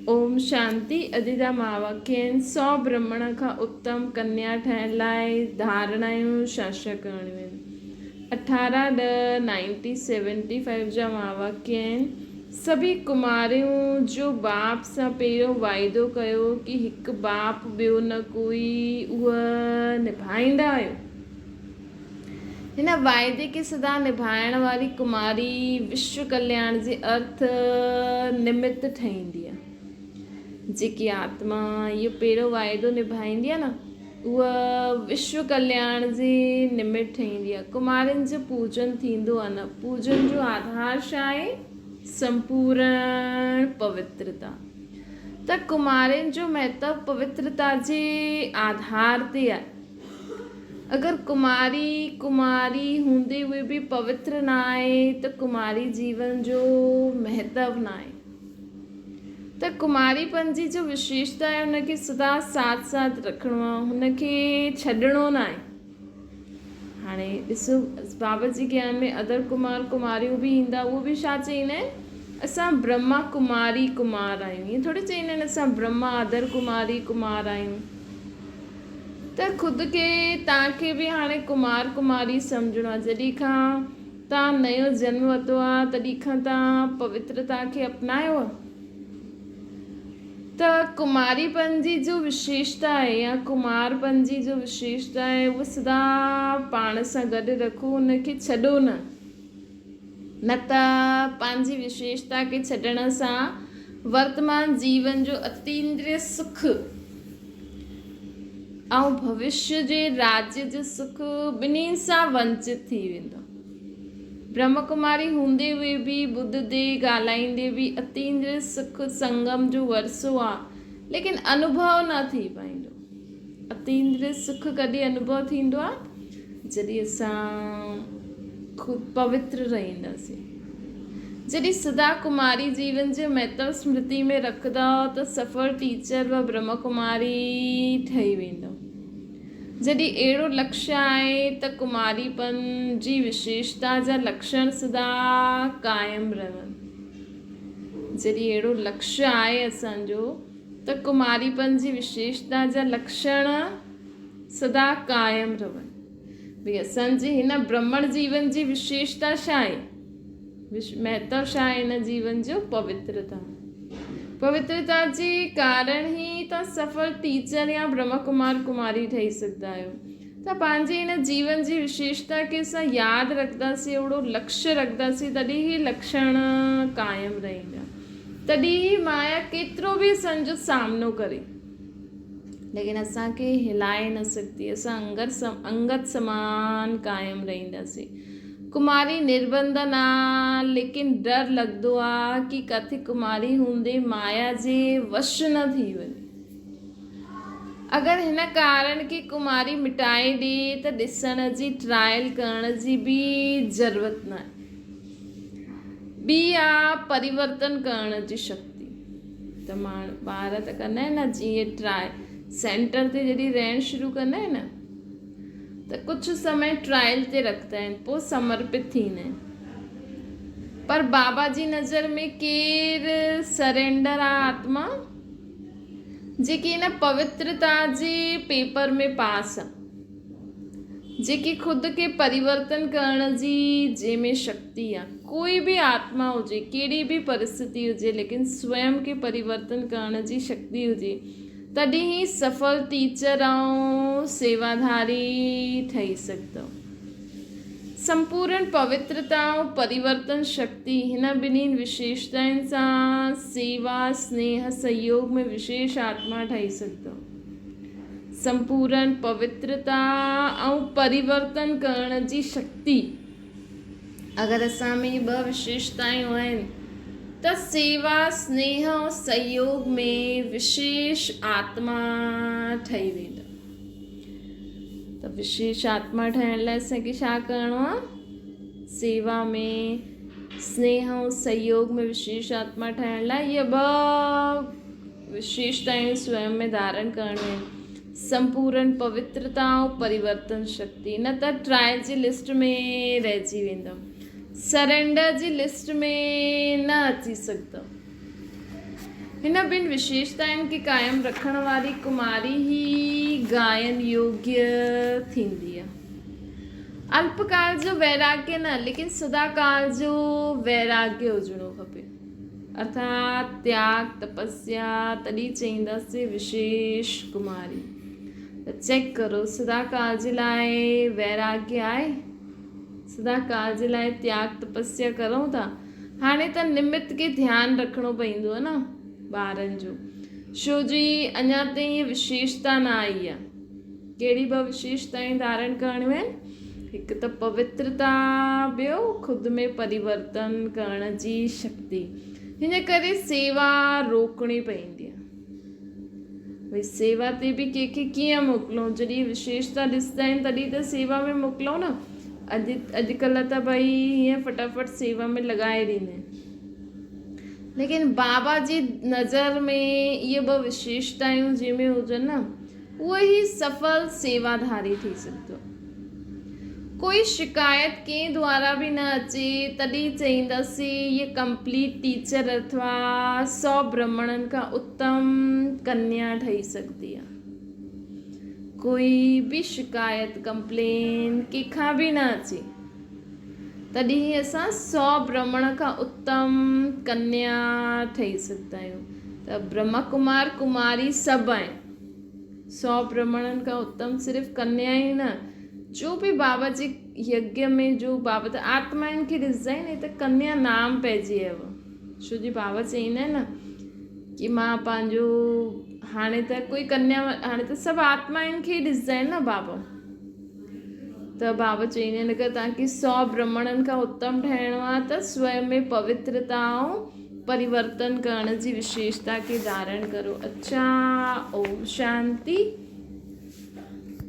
ओम शांति। अॼु जा महावाक्य आहिनि। 100 ब्राह्मण खां उत्तम कन्या ठहिण लाइ धारणायूं छा करणियूं आहिनि। 18-1975 जा महावाक्य आहिनि। सभी कुमारियूं जो बाप सां पहिरियों वाइदो कयो कि हिकु बाप ॿियो न कोई, उहा निभाईंदा आहियो। हिन वाइदे खे सदा निभाइण वारी कुमारी विश्व कल्याण जे अर्थ निमित्त ठहींदी आहे। जेकी आत्मा इहो पहिरियों वाइदो निभाईंदी आहे न, उहा विश्व कल्याण जे निमित्त ठहींदी आहे। कुमारियुनि जो पूजन थींदो आहे न। पूजन जो आधार छा आहे? संपूर्ण पवित्रता। त कुमारियुनि जो महत्व पवित्रता जे आधार ते आहे। अगर कुमारी हूंदे हुए भी पवित्र ना आहे त कुमारी जीवन जो महत्व ना आहे। त कुमारीपन जी जो विशेषता आहे हुनखे सदा साथ साथ रखिणो आहे, हुनखे छॾिणो न आहे। हाणे ॾिसो, बाबा जी ज्ञान में अदर कुमारियूं बि ईंदा, उहो बि छा चईंदा आहिनि? असां ब्रह्मा कुमारी कुमार आहियूं। ईअं थोड़ी चईंदा आहिनि असां ब्रह्मा अदर कुमारी कुमार आहियूं। त ख़ुदि खे तव्हांखे बि हाणे कुमारी सम्झणो आहे। जॾहिं खां तव्हां नयो जन्म वरितो आहे तॾहिं खां तव्हां पवित्रता खे अपनायो आहे। त कुमारीपन जी जो विशेषता आहे या कुमारपन जी जो विशेषता आहे उहो सदा पाण सां गॾु रखो, हुनखे छॾो न। न त पंहिंजी विशेषता खे छॾण सां वर्तमान जीवन जो अतीन्द्रिय सुख ऐं भविष्य जे राज्य जो सुख ॿिन्हिनि सां वंचित थी वेंदो। ब्रह्म कुमारी हूंदे हुए बि ॿुधंदे ॻाल्हाईंदे बि अतीन्द्रिय सुख संगम जो वरसो आहे, लेकिन अनुभव न थी पाईंदो। अतीन्द्रिय सुख कॾहिं अनुभव थींदो आहे? जॾहिं असां ख़ुदि पवित्र रहंदासीं। जॾहिं सदा कुमारी जीवन जो महत्व स्मृति में रखंदा त सफल टीचर व ब्रह्म कुमारी ठही वेंदो। जॾहिं अहिड़ो लक्ष्य आहे त कुमारीपन जी विशेषता जा लक्षण सदा कायम रहनि। जॾहिं अहिड़ो लक्ष्य आहे असांजो त कुमारीपन जी विशेषता जा लक्षण सदा कायम रहनि। भई असांजे हिन ब्राह्मण जीवन जी विशेषता छा आहे? महत्व छा आहे हिन जीवन जो? पवित्रता जे कारण ई तव्हां सफल टीचर या ब्रह्म कुमारी ठही सघंदा आहियो। त पंहिंजे हिन जीवन जी विशेषता खे असां यादि रखंदासीं, अहिड़ो लक्ष्य रखंदासीं, तॾहिं ही लक्षण कायम रहंदा। तॾहिं ही माया केतिरो बि असांजो सामनो करे, लेकिन असांखे हिलाए न सघंदी। असां अंगत समान कायम रहंदासीं। कुमारी निर्बंध न, लेकिन डर लॻंदो आहे कि किथे कुमारी हूंदे माया जे वश न थी वञे। अगरि हिन कारण की कुमारी मिटाए ॾे त ॾिसण जी, ट्रायल करण जी बि ज़रूरत न आहे। ॿी आहे परिवर्तन करण जी शक्ति। त ॿार त कंदा आहिनि न, जीअं ट्राई सेंटर ते जॾहिं रहणु शुरू कंदा आहिनि न त कुझु समय ट्रायल ते रखंदा आहिनि, पोइ समर्पित थींदा आहिनि। पर बाबा जी नज़र में केरु सरेंडर आहे? आत्मा जेकी हिन पवित्रता जे पेपर में पास आहे, जेकी ख़ुदि खे परिवर्तन करण जी जंहिंमें शक्ति आहे। कोई बि आत्मा हुजे, कहिड़ी बि परिस्थिति हुजे, लेकिन स्वयं खे परिवर्तन करण जी शक्ति हुजे, तॾहिं ही सफल टीचर ऐं सेवाधारी ठही सघंदो। संपूर्ण पवित्रता ऐं परिवर्तन शक्ति, हिन ॿिन्हिनि विशेषताउनि सां सेवा स्नेह सहयोग में विशेष आत्मा ठही सघंदो। संपूर्ण पवित्रता ऐं परिवर्तन करण जी शक्ति, अगरि असां में ॿ विशेषताऊं आहिनि त सेवा स्नेह ऐं सहयोग में विशेष आत्मा ठही वेंदा। त विशेष आत्मा ठहिण लाइ असांखे छा करिणो आहे? सेवा में, स्नेह ऐं सहयोग में विशेष आत्मा ठहिण लाइ इहे ॿ विशेषताऊं स्वयं में धारण करणियूं आहिनि। संपूर्ण पवित्रता ऐं परिवर्तन शक्ति। न त ट्रायल जी लिस्ट में रहिजी वेंदो, सरेंडर जी लिस्ट में न अची सघंदो। हिन ॿिनि विशेषताउनि खे क़ाइमु रखण वारी कुमारी ही गायन योग्य थींदी आहे। अल्पकाल जो वैराग्य न, लेकिन सदाकाल जो वैराग्य हुजणो खपे, अर्थात त्याग तपस्या, तॾहिं चईंदासीं विशेष कुमारी। त चेक करो सदाकाल जे लाइ वैराग्य आहे, सदाकाल जे लाइ त्याग तपस्या करूं था। हाणे त निमित खे ध्यानु रखिणो पवंदो आहे न ॿारनि जो, छो जी अञा ताईं इहा विशेषता न आई आहे। कहिड़ी ॿ विशेषताऊं धारण करणियूं आहिनि? हिकु त पवित्रता, ॿियो ख़ुदि में परिवर्तन करण जी शक्ति। हिन करे सेवा रोकणी पवंदी आहे। भई सेवा ते बि कंहिंखे कीअं मोकिलूं? जॾहिं विशेषता ॾिसंदा आहिनि तॾहिं त सेवा में मोकिलूं न। अॼुकल्ह त भई हीअं फटाफट सेवा में लॻाए ॾींदा आहिनि, लेकिन बाबा जी नज़र में इहे ॿ विशेषताऊं जंहिंमें हुजनि न, उहे ई सफल सेवाधारी थी सघंदो। कोई शिकायत कंहिं द्वारा बि न अचे तॾहिं चईंदासीं इहे कंप्लीट टीचर अथवा 100 ब्राह्मणनि खां उत्तम कन्या ठही सघंदी आहे। कोई बि शिकायत कंप्लेन कंहिंखां बि न अचे तॾहिं असां 100 ब्राह्मण खां उत्तम कन्या ठही सघंदा आहियूं। त ब्रह्म कुमार कुमारी सभु आहिनि, 100 ब्राह्मणनि खां उत्तम सिर्फ़ु कन्या ई न, जो बि बाबा जे यज्ञ में जो बाबा त आत्माउनि खे ॾिसंदा आहिनि त कन्या नाम पइजी वियो। छो जी बाबा चईंदा आहिनि न कि मां पंहिंजो हाणे त कोई कन्या, हाणे त सभु आत्माउनि खे ई ॾिसंदा आहिनि न बाबा। त बाबा चईंदा आहिनि अगरि तव्हांखे 100 ब्राह्मणनि खां उत्तम ठहिणो आहे त स्वयं में पवित्रता ऐं परिवर्तन करण जी विशेषता खे धारण करो। अच्छा, ओम शांति।